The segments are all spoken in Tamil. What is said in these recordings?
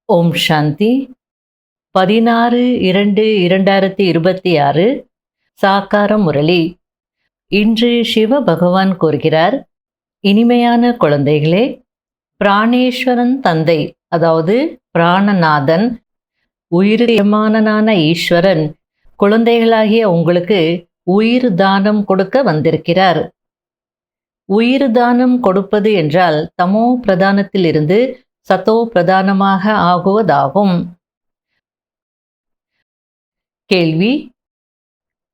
ஓம் சாந்தி. 16/2/2026 சாக்கார முரளி. இன்று சிவ பகவான் கூறுகிறார், இனிமையான குழந்தைகளே, பிராணேஸ்வரன் தந்தை, அதாவது பிராணநாதன், உயிரியமானனான ஈஸ்வரன் குழந்தைகளாகிய உங்களுக்கு உயிர் தானம் கொடுக்க வந்திருக்கிறார். உயிர் தானம் கொடுப்பது என்றால் தமோ பிரதானத்திலிருந்து சத்தோ பிரதானமாக ஆகுவதாகும். கேள்வி: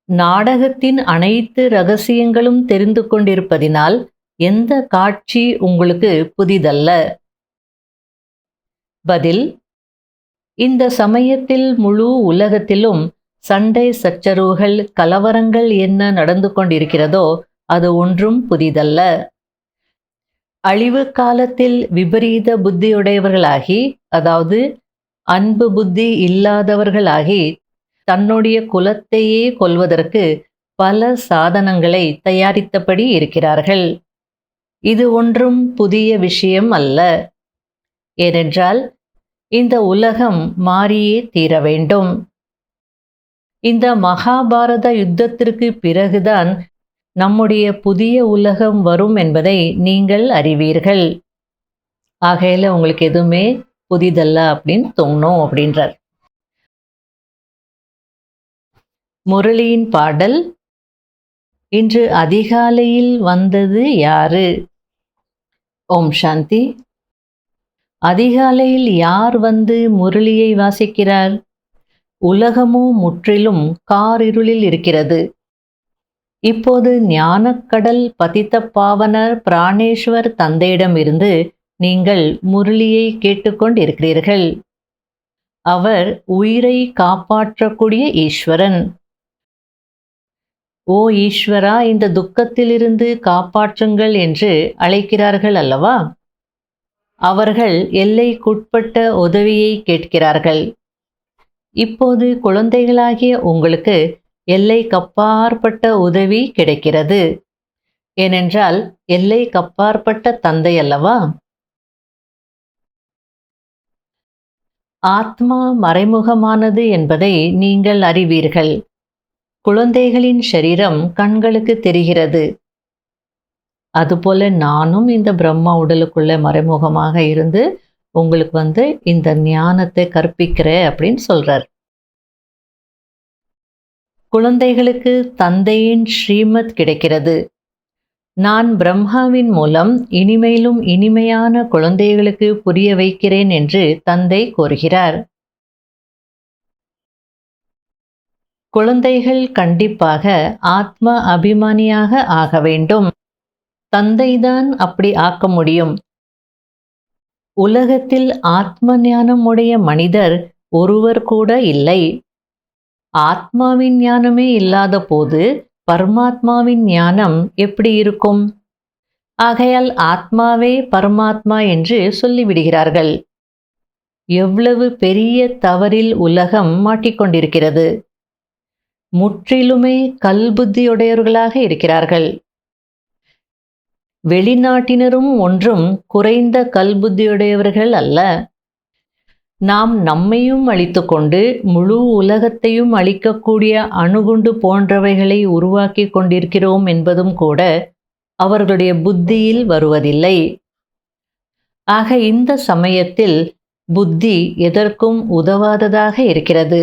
நாடகத்தின் அனைத்து ரகசியங்களும் தெரிந்து கொண்டிருப்பதினால் எந்த காட்சி உங்களுக்கு புதிதல்ல? பதில்: இந்த சமயத்தில் முழு உலகத்திலும் சண்டை சச்சரவுகள், கலவரங்கள் என்ன நடந்து கொண்டிருக்கிறதோ அது ஒன்றும் புதிதல்ல. அழிவு காலத்தில் விபரீத புத்தியுடையவர்களாகி, அதாவது அன்பு புத்தி இல்லாதவர்களாகி, தன்னுடைய குலத்தையே கொல்வதற்கு பல சாதனங்களை தயாரித்தபடி இருக்கிறார்கள். இது ஒன்றும் புதிய விஷயம் அல்ல. ஏனென்றால் இந்த உலகம் மாறியே தீர வேண்டும். இந்த மகாபாரத யுத்தத்திற்கு பிறகுதான் நம்முடைய புதிய உலகம் வரும் என்பதை நீங்கள் அறிவீர்கள். ஆகையில உங்களுக்கு எதுவுமே புதிதல்ல அப்படின்னு தோணும் அப்படின்றார். முரளியின் பாடல். இன்று அதிகாலையில் வந்தது யாரு? ஓம் சாந்தி. அதிகாலையில் யார் வந்து முரளியை வாசிக்கிறார்? உலகமோ முற்றிலும் காரிருளில் இருக்கிறது. இப்போது ஞானக்கடல் பதித்த பாவனர் பிராணேஸ்வர் தந்தையிடமிருந்து நீங்கள் முரளியை கேட்டுக்கொண்டிருக்கிறீர்கள். அவர் உயிரை காப்பாற்றக்கூடிய ஈஸ்வரன். ஓ ஈஸ்வரா, இந்த துக்கத்திலிருந்து காப்பாற்றுங்கள் என்று அழைக்கிறார்கள் அல்லவா? அவர்கள் எல்லைக்குட்பட்ட உதவியை கேட்கிறார்கள். இப்போது குழந்தைகளாகிய உங்களுக்கு எல்லைக்கப்பாற்பட்ட உதவி கிடைக்கிறது. ஏனென்றால் எல்லைக்கப்பாற்பட்ட தந்தை அல்லவா? ஆத்மா மறைமுகமானது என்பதை நீங்கள் அறிவீர்கள். குழந்தைகளின் சரீரம் கண்களுக்கு தெரிகிறது. அதுபோல நானும் இந்த பிரம்மா உடலுக்குள்ள மறைமுகமாக இருந்து உங்களுக்கு இந்த ஞானத்தை கற்பிக்கிறேன் அப்படின்னு சொல்றார். குழந்தைகளுக்கு தந்தையின் ஸ்ரீமத் கிடைக்கிறது. நான் பிரம்மாவின் மூலம் இனிமேலும் இனிமையான குழந்தைகளுக்கு புரிய வைக்கிறேன் என்று தந்தை கூறுகிறார். குழந்தைகள் கண்டிப்பாக ஆத்ம அபிமானியாக ஆக வேண்டும். தந்தைதான் அப்படி ஆக்க முடியும். உலகத்தில் ஆத்ம ஞானம் உடைய மனிதர் ஒருவர் கூட இல்லை. ஆத்மாவின் ஞானமே இல்லாத போது பரமாத்மாவின் ஞானம் எப்படி இருக்கும்? ஆகையால் ஆத்மாவே பரமாத்மா என்று சொல்லிவிடுகிறார்கள். எவ்வளவு பெரிய தவறில் உலகம் மாட்டிக்கொண்டிருக்கிறது. முற்றிலுமே கல்புத்தியுடையவர்களாக இருக்கிறார்கள். வெளிநாட்டினரும் ஒன்றும் குறைந்த கல்புத்தியுடையவர்கள் அல்ல. நாம் நம்மையும் அழித்துக்கொண்டு முழு உலகத்தையும் அழிக்கக்கூடிய அணுகுண்டு போன்றவைகளை உருவாக்கி கொண்டிருக்கிறோம் என்பதும் கூட அவர்களுடைய புத்தியில் வருவதில்லை. ஆக இந்த சமயத்தில் புத்தி எதற்கும் உதவாததாக இருக்கிறது.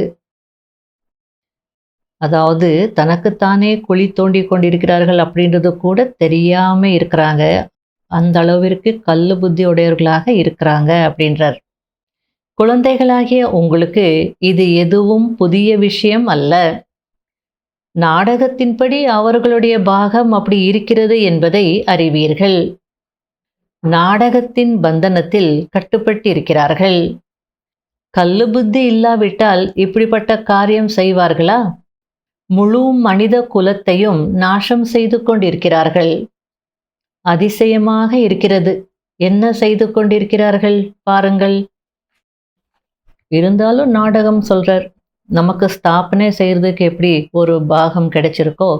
அதாவது தனக்குத்தானே குழி தோண்டி கொண்டிருக்கிறார்கள் அப்படின்றது கூட தெரியாம இருக்கிறாங்க. அந்த அளவிற்கு கல்லு புத்தி உடையவர்களாக இருக்கிறாங்க அப்படின்றார். குழந்தைகளாகிய உங்களுக்கு இது எதுவும் புதிய விஷயம் அல்ல. நாடகத்தின்படி அவர்களுடைய பாகம் அப்படி இருக்கிறது என்பதை அறிவீர்கள். நாடகத்தின் பந்தனத்தில் கட்டுப்பட்டிருக்கிறார்கள். கல்லு புத்தி இல்லாவிட்டால் இப்படிப்பட்ட காரியம் செய்வார்களா? முழு மனித குலத்தையும் நாசம் செய்து கொண்டிருக்கிறார்கள். அதிசயமாக இருக்கிறது. என்ன செய்து கொண்டிருக்கிறார்கள் பாருங்கள். இருந்தாலும் நாடகம் சொல்றார். நமக்கு ஸ்தாபனை செய்யறதுக்கு எப்படி ஒரு பாகம் கிடைச்சிருக்கோ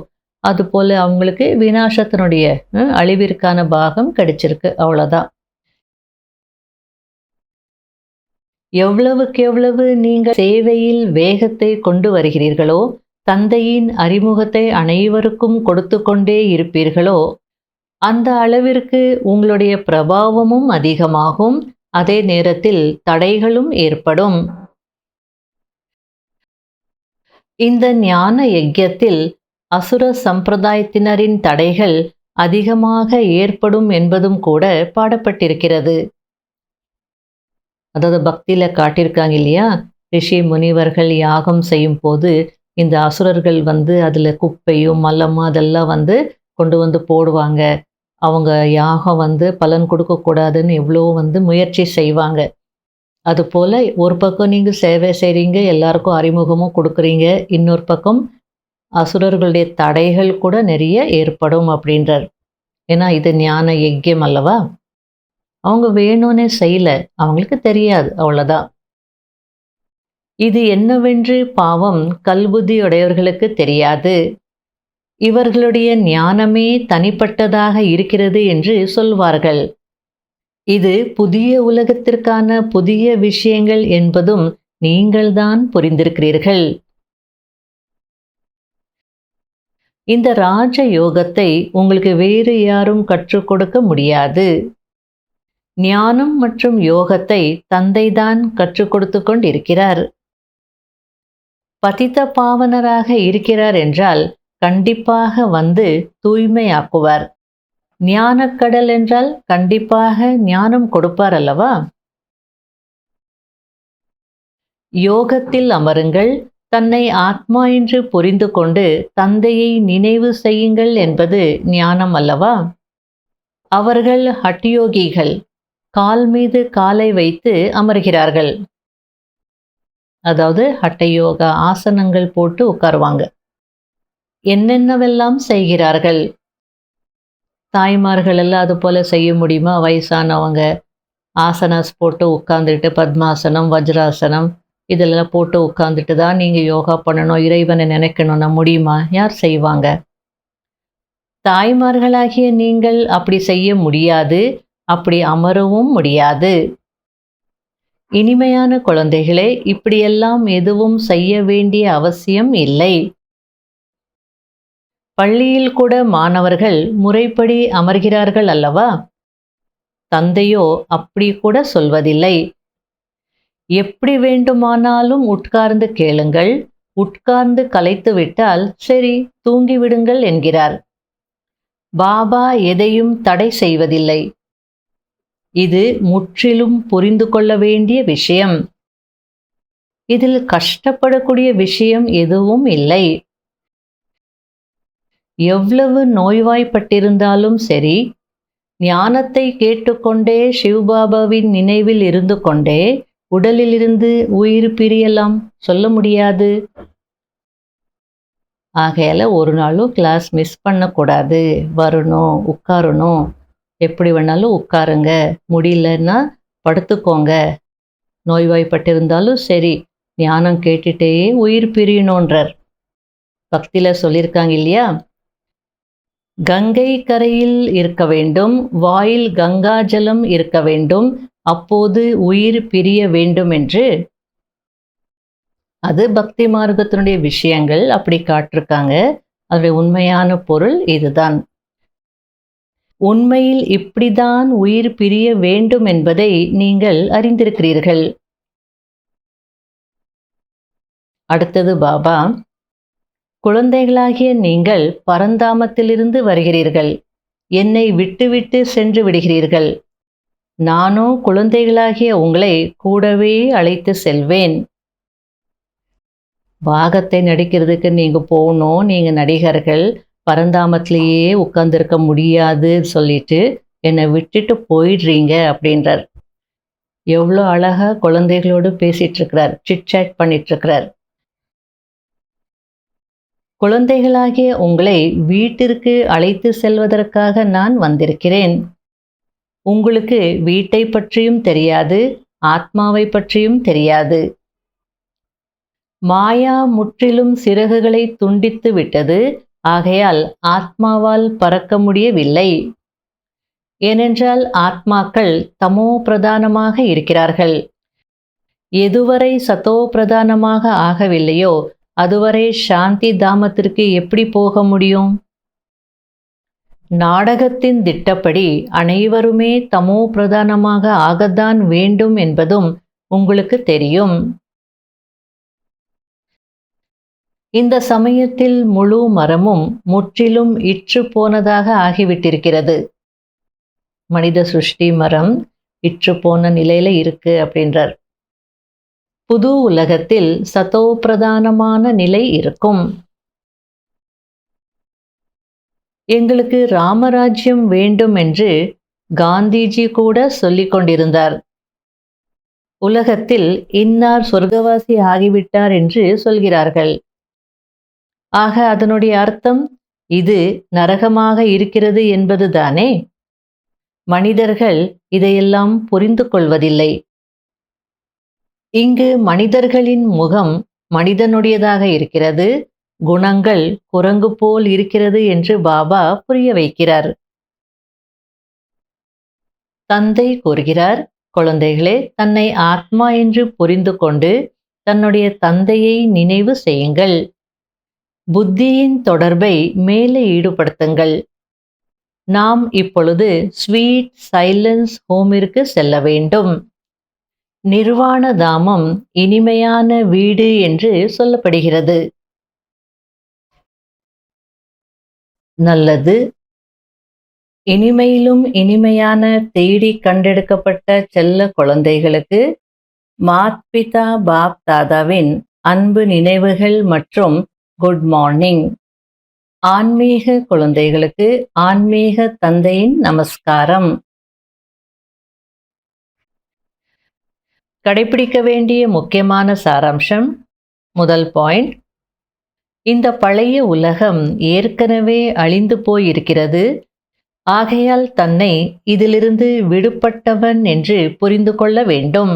அதுபோல அவங்களுக்கு விநாசத்தினுடைய அழிவிற்கான பாகம் கிடைச்சிருக்கு. அவ்வளவுதான். எவ்வளவுக்கு எவ்வளவு நீங்கள் சேவையில் வேகத்தை கொண்டு வருகிறீர்களோ, தந்தையின் அறிமுகத்தை அனைவருக்கும் கொடுத்து கொண்டே இருப்பீர்களோ, அந்த அளவிற்கு உங்களுடைய பிரபாவமும் அதிகமாகும். அதே நேரத்தில் தடைகளும் ஏற்படும். இந்த ஞான யஜ்யத்தில் அசுர சம்பிரதாயத்தினரின் தடைகள் அதிகமாக ஏற்படும் என்பதும் கூட பாடப்பட்டிருக்கிறது. அதாவது பக்தியில காட்டியிருக்காங்க இல்லையா, ரிஷி முனிவர்கள் யாகம் செய்யும் போது இந்த அசுரர்கள் அதுல குப்பையும் மலமும் அதெல்லாம் கொண்டு போடுவாங்க. அவங்க யாகம் பலன் கொடுக்கக்கூடாதுன்னு எவ்வளோ முயற்சி செய்வாங்க. அதுபோல ஒரு பக்கம் நீங்க சேவை செய்றீங்க, எல்லாருக்கும் அறிமுகமும் கொடுக்குறீங்க, இன்னொரு பக்கம் அசுரர்களுடைய தடைகள் கூட நிறைய ஏற்படும் அப்படின்றார். ஏன்னா இது ஞான யஜ்யம் அல்லவா. அவங்க வேணும்னே செய்யல, அவங்களுக்கு தெரியாது, அவ்வளவுதான். இது என்னவென்று பாவம் கல்புத்தியுடையவர்களுக்கு தெரியாது. இவர்களுடைய ஞானமே தனிப்பட்டதாக இருக்கிறது என்று சொல்வார்கள். இது புதிய உலகத்திற்கான புதிய விஷயங்கள் என்பதும் நீங்கள்தான் புரிந்திருக்கிறீர்கள். இந்த ராஜ யோகத்தை உங்களுக்கு வேறு யாரும் கற்றுக் கொடுக்க முடியாது. ஞானம் மற்றும் யோகத்தை தந்தைதான் கற்றுக் கொடுத்து கொண்டிருக்கிறார். பதித்த பாவனராக இருக்கிறார் என்றால் கண்டிப்பாக தூய்மையாக்குவார். ஞானக்கடல் என்றால் கண்டிப்பாக ஞானம் கொடுப்பார் அல்லவா. யோகத்தில் அமருங்கள், தன்னை ஆத்மா என்று புரிந்து கொண்டு தந்தையை நினைவு செய்யுங்கள் என்பது ஞானம் அல்லவா. அவர்கள் ஹட்யோகிகள், கால் மீது காலை வைத்து அமர்கிறார்கள். அதாவது ஹட்டயோக ஆசனங்கள் போட்டு உட்காருவாங்க. என்னென்னவெல்லாம் செய்கிறார்கள். தாய்மார்கள் எல்லாம் அது போல செய்ய முடியுமா? வயசானவங்க ஆசனாஸ் போட்டு உட்கார்ந்துட்டு பத்மாசனம், வஜ்ராசனம் இதெல்லாம் போட்டு உட்கார்ந்துட்டு தான் நீங்க யோகா பண்ணணும், இறைவனை நினைக்கணும்னா முடியுமா? யார் செய்வாங்க? தாய்மார்களாகிய நீங்கள் அப்படி செய்ய முடியாது, அப்படி அமரவும் முடியாது. இனிமையான குழந்தைகளே, இப்படியெல்லாம் எதுவும் செய்ய வேண்டிய அவசியம் இல்லை. பள்ளியில் கூட மாணவர்கள் முறைப்படி அமர்கிறார்கள் அல்லவா. தந்தையோ அப்படி கூட சொல்வதில்லை. எப்படி வேண்டுமானாலும் உட்கார்ந்து கேளுங்கள், உட்கார்ந்து கலைத்து விட்டால் சரி தூங்கிவிடுங்கள் என்கிறார். பாபா எதையும் தடை செய்வதில்லை. இது முற்றிலும் புரிந்து கொள்ள வேண்டிய விஷயம். இதில் கஷ்டப்படக்கூடிய விஷயம் எதுவும் இல்லை. எவ்வளவு நோய்வாய்ப்பட்டிருந்தாலும் சரி, ஞானத்தை கேட்டுக்கொண்டே சிவபாபாவின் நினைவில் இருந்து கொண்டே உடலிலிருந்து உயிர் பிரியலாம், சொல்ல முடியாது. ஆகையால ஒரு நாளும் கிளாஸ் மிஸ் பண்ணக்கூடாது. வரணும், உட்காரணும், எப்படி வேணாலும் உட்காருங்க, முடியலன்னா படுத்துக்கோங்க. நோய்வாய்ப்பட்டிருந்தாலும் சரி, ஞானம் கேட்டுட்டே உயிர் பிரியணுன்றார். பக்தியில சொல்லியிருக்காங்க இல்லையா, கங்கை கரையில் இருக்க வேண்டும், வாயில் கங்காஜலம் இருக்க வேண்டும், அப்போது உயிர் பிரிய வேண்டும் என்று. அது பக்தி மார்க்கத்தினுடைய விஷயங்கள் அப்படி காட்டிருக்காங்க. அதனுடைய உண்மையான பொருள் இதுதான். உண்மையில் இப்படிதான் உயிர் பிரிய வேண்டும் என்பதை நீங்கள் அறிந்திருக்கிறீர்கள். அடுத்தது பாபா, குழந்தைகளாகிய நீங்கள் பரந்தாமத்திலிருந்து வருகிறீர்கள், என்னை விட்டுவிட்டு சென்று விடுகிறீர்கள். நானோ குழந்தைகளாகிய உங்களை கூடவே அழைத்து செல்வேன். பாகத்தை நடிக்கிறதுக்கு நீங்க போகணும், நீங்க நடிகர்கள், பரந்தாமத்திலேயே உட்கார்ந்துருக்க முடியாது சொல்லிட்டு என்னை விட்டுட்டு போயிடுறீங்க அப்படின்றார். எவ்வளோ அழகா குழந்தைகளோடு பேசிட்டு இருக்கிறார், சிட்சாட் பண்ணிட்டு இருக்கிறார். குழந்தைகளாகிய உங்களை வீட்டிற்கு அழைத்து செல்வதற்காக நான் வந்திருக்கிறேன். உங்களுக்கு வீட்டை பற்றியும் தெரியாது, ஆத்மாவை பற்றியும் தெரியாது. மாயா முற்றிலும் சிறகுகளை துண்டித்து விட்டது. ஆகையால் ஆத்மாவால் பறக்க முடியவில்லை. ஏனென்றால் ஆத்மாக்கள் தமோ பிரதானமாக இருக்கிறார்கள். எதுவரை சத்தோ பிரதானமாக ஆகவில்லையோ அதுவரை சாந்தி தாமத்திற்கு எப்படி போக முடியும்? நாடகத்தின் திட்டப்படி அனைவருமே தமோ பிரதானமாக ஆகத்தான் வேண்டும் என்பதும் உங்களுக்கு தெரியும். இந்த சமயத்தில் முழு மரமும் முற்றிலும் இற்று போனதாக ஆகிவிட்டிருக்கிறது. மனித சிருஷ்டி மரம் இற்று போன நிலையில இருக்கு அப்படின்றார். புது உலகத்தில் சத்தோ பிரதானமான நிலை இருக்கும். எங்களுக்கு ராமராஜ்யம் வேண்டும் என்று காந்திஜி கூட சொல்லிக் கொண்டிருந்தார். உலகத்தில் இன்னார் சொர்க்கவாசி ஆகிவிட்டார் என்று சொல்கிறார்கள். ஆக அதனுடைய அர்த்தம் இது நரகமாக இருக்கிறது என்பதுதானே? மனிதர்கள் இதையெல்லாம் புரிந்து கொள்வதில்லை. இங்கு மனிதர்களின் முகம் மனிதனுடையதாக இருக்கிறது, குணங்கள் குரங்கு போல் இருக்கிறது என்று பாபா புரிய வைக்கிறார். தந்தை கூறுகிறார், குழந்தைகளே, தன்னை ஆத்மா என்று புரிந்து கொண்டு தன்னுடைய தந்தையை நினைவு செய்யுங்கள். புத்தியின் தொடர்பை மேலே ஈடுபடுத்துங்கள். நாம் இப்பொழுது ஸ்வீட் சைலன்ஸ் ஹோமிற்கு செல்ல வேண்டும். நிர்வாண தாமம் இனிமையான வீடு என்று சொல்லப்படுகிறது. நல்லது. இனிமையிலும் இனிமையான தேடி கண்டெடுக்கப்பட்ட செல்ல குழந்தைகளுக்கு மாத்பிதா பாப் தாதாவின் அன்பு நினைவுகள் மற்றும் குட் மார்னிங். ஆன்மீக குழந்தைகளுக்கு ஆன்மீக தந்தையின் நமஸ்காரம். கடைபிடிக்க வேண்டிய முக்கியமான சாராம்சம். முதல் பாயிண்ட், இந்த பழைய உலகம் ஏற்கனவே அழிந்து போயிருக்கிறது. ஆகையால் தன்னை இதிலிருந்து விடுபட்டவன் என்று புரிந்து கொள்ள வேண்டும்.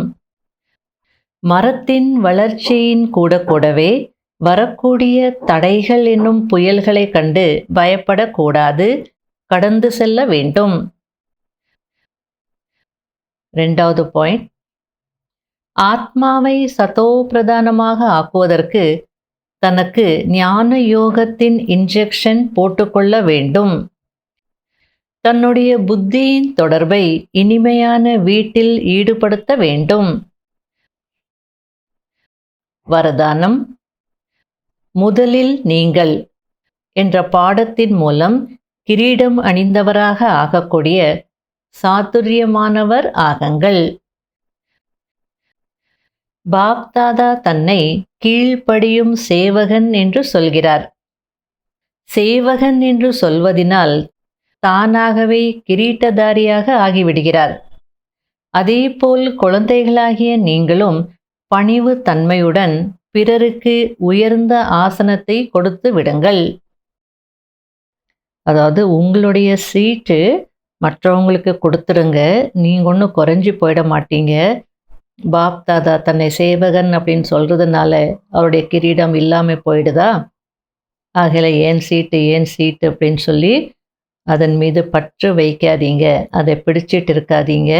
மரத்தின் வளர்ச்சியின் கூடவே வரக்கூடிய தடைகள் என்னும் புயல்களை கண்டு பயப்படக்கூடாது, கடந்து செல்ல வேண்டும். இரண்டாவது பாயிண்ட், ஆத்மாவை சதோ பிரதானமாக ஆக்குவதற்கு தனக்கு ஞான யோகத்தின் இன்ஜெக்ஷன் போட்டுக்கொள்ள வேண்டும். தன்னுடைய புத்தியின் தொடர்பை இனிமையான வீட்டில் ஈடுபடுத்த வேண்டும். வரதானம், முதலில் நீங்கள் என்ற பாடத்தின் மூலம் கிரீடம் அணிந்தவராக ஆகக்கூடிய சாதுரியமானவர் ஆகுங்கள். பாப்தாதா தன்னை கீழ்ப்படியும் சேவகன் என்று சொல்கிறார். சேவகன் என்று சொல்வதினால் தானாகவே கிரீட்டதாரியாக ஆகிவிடுகிறார். அதேபோல் குழந்தைகளாகிய நீங்களும் பணிவு தன்மையுடன் பிறருக்கு உயர்ந்த ஆசனத்தை கொடுத்து விடுங்கள். அதாவது உங்களுடைய சீட்டு மற்றவங்களுக்கு கொடுத்துடுங்க, நீங்க ஒன்றும் குறைஞ்சி போயிட மாட்டீங்க. பாப் தாதா தன்னை சேவகன் அப்படின்னு சொல்றதுனால அவருடைய கிரீடம் இல்லாமல் போயிடுதா? ஆகல ஏன் சீட்டு அப்படின்னு சொல்லி அதன் மீது பற்று வைக்காதீங்க, அதை பிடிச்சிட்டு இருக்காதீங்க.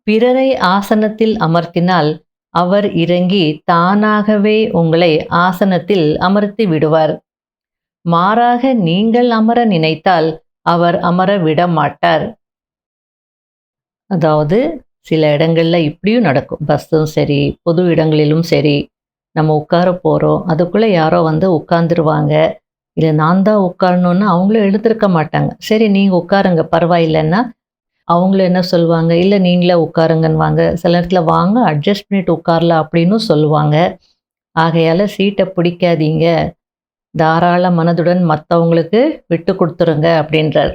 பிறரை ஆசனத்தில் அமர்த்தினால் அவர் இறங்கி தானாகவே உங்களை ஆசனத்தில் அமர்த்தி விடுவார். மாறாக நீங்கள் அமர நினைத்தால் அவர் அமர விட மாட்டார். அதாவது சில இடங்கள்ல இப்படியும் நடக்கும். பஸ்ஸும் சரி, பொது இடங்களிலும் சரி, நம்ம உட்கார போகிறோம், அதுக்குள்ளே யாரோ வந்து உட்காந்துருவாங்க. இல்லை நான் தான் உட்காரணுன்னா அவங்களும் எழுந்திருக்க மாட்டாங்க. சரி நீங்கள் உட்காருங்க பரவாயில்லைன்னா அவங்களும் என்ன சொல்லுவாங்க, இல்லை நீங்களே உட்காருங்கன்னுவாங்க. சில நேரத்தில் வாங்க அட்ஜஸ்ட் பண்ணிட்டு உட்காரலாம் அப்படின்னு சொல்லுவாங்க. ஆகையால் சீட்டை பிடிக்காதீங்க, தாராள மனதுடன் மற்றவங்களுக்கு விட்டு கொடுத்துருங்க அப்படின்றார்.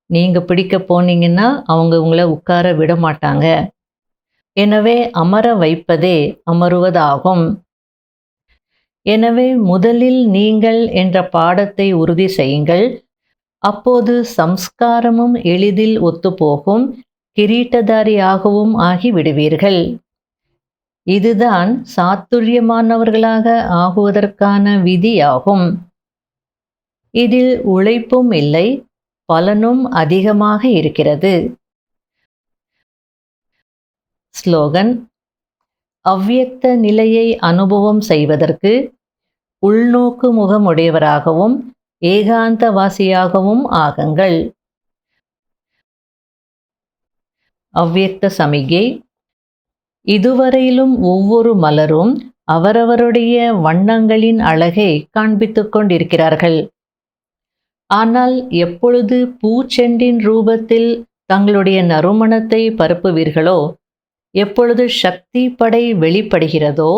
நீங்க பிடிக்க போனீங்கன்னா அவங்க உங்களை உட்கார விட மாட்டாங்க. எனவே அமர வைப்பதே அமருவதாகும். எனவே முதலில் நீங்கள் என்ற பாடத்தை உறுதி செய்யுங்கள். அப்போது சம்ஸ்காரமும் எளிதில் ஒத்துப்போகும், கிரீட்டதாரியாகவும் ஆகி விடுவீர்கள். இதுதான் சாத்துரியமானவர்களாக ஆகுவதற்கான விதியாகும். இதில் உழைப்பும் இல்லை, பலனும் அதிகமாக இருக்கிறது. ஸ்லோகன்: அவ்வியக்த நிலையை அனுபவம் செய்வதற்கு உள்நோக்கு முகமுடையவராகவும் ஏகாந்தவாசியாகவும் ஆகுங்கள். அவ்வியக்த சமிகை: இதுவரையிலும் ஒவ்வொரு மலரும் அவரவருடைய வண்ணங்களின் அழகை காண்பித்துக் கொண்டிருக்கிறார்கள். ஆனால் எப்பொழுது பூச்செண்டின் ரூபத்தில் தங்களுடைய நறுமணத்தை பரப்புவீர்களோ, எப்பொழுது சக்தி படை வெளிப்படுகிறதோ,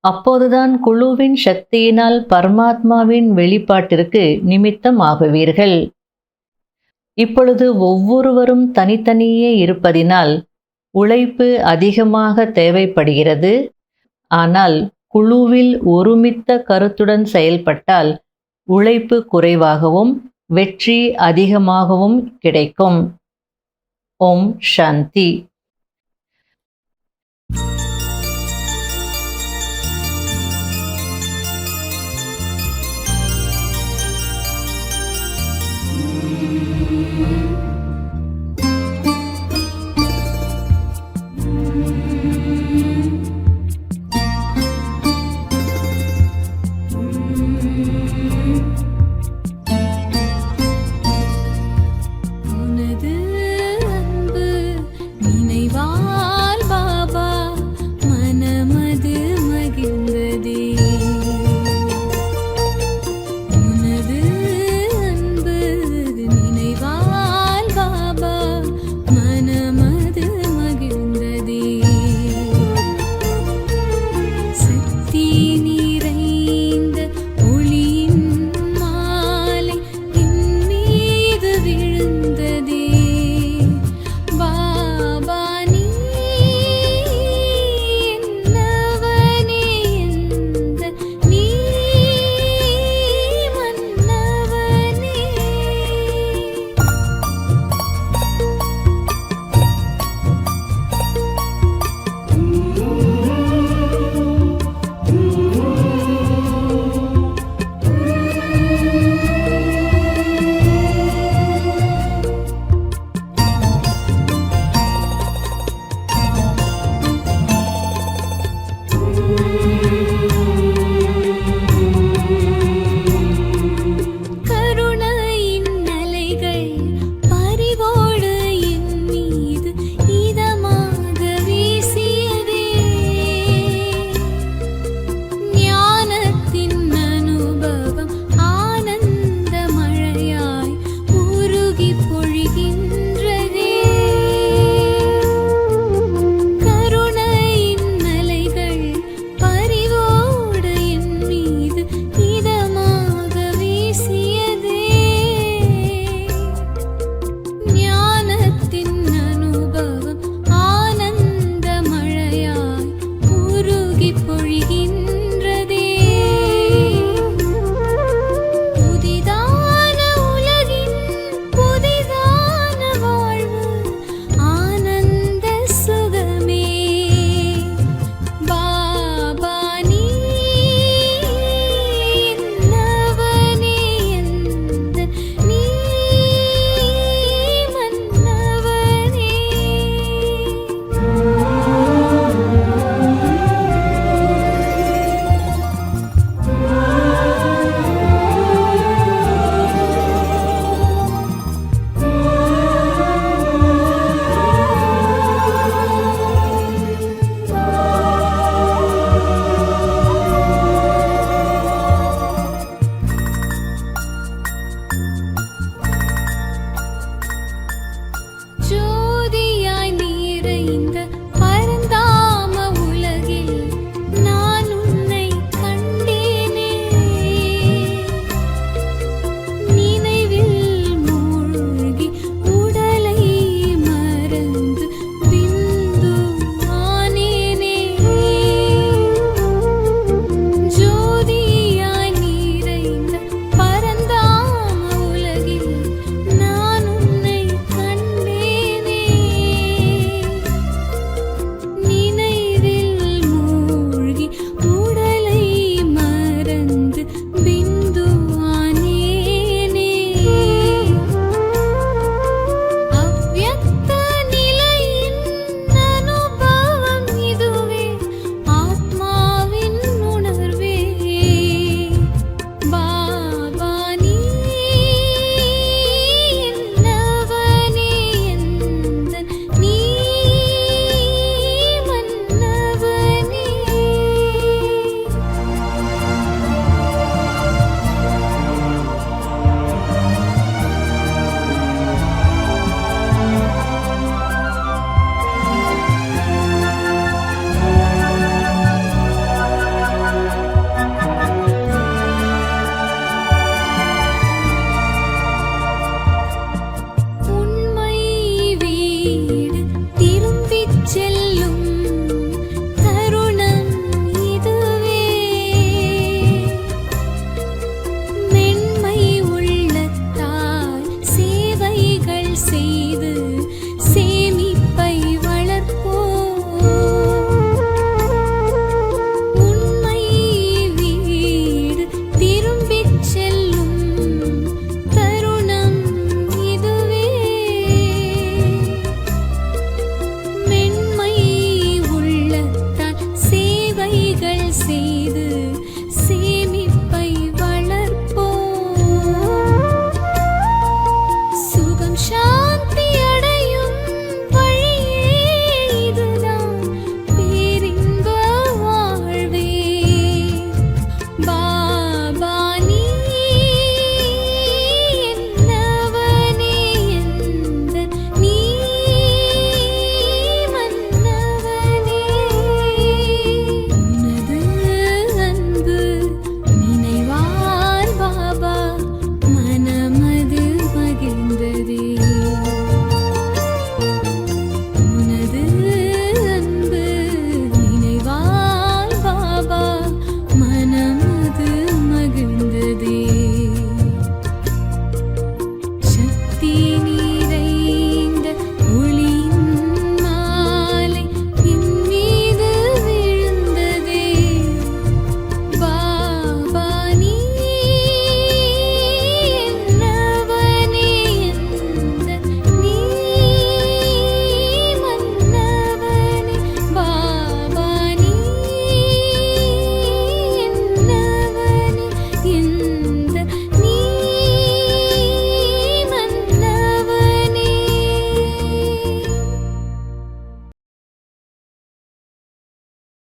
அப்போதுதான் குழுவின் சக்தியினால் பரமாத்மாவின் வெளிப்பாட்டிற்கு நிமித்தம் ஆகுவீர்கள். இப்பொழுது ஒவ்வொருவரும் தனித்தனியே இருப்பதினால் உழைப்பு அதிகமாக தேவைப்படுகிறது. ஆனால் குழுவில் ஒருமித்த கருத்துடன் செயல்பட்டால் உழைப்பு குறைவாகவும் வெற்றி அதிகமாகவும் கிடைக்கும். ஓம் சாந்தி.